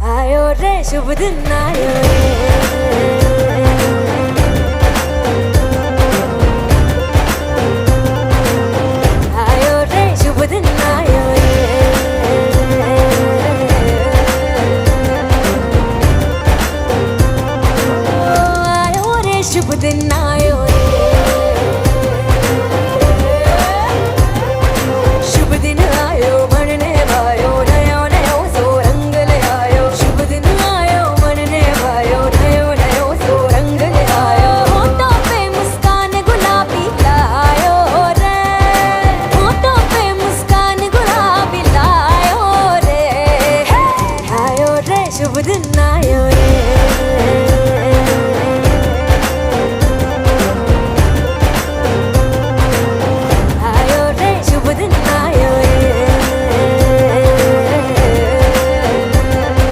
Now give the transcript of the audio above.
आयो रे शुभ दिन आयो रे, आयो रे शुभ दिन आयो रे, आयो रे शुभ दिन आयो रे, शुभ दिन आयो मनने भायो नयो नयो सो रंग ले आयो, शुभ दिन आयो मनने भायो नयो नयो सो रंग ले आयो, होठों पे मुस्कान गुलाबी लायो रे, होठों पे मुस्कान गुलाबी लायो रे, आयो रे शुभ दिन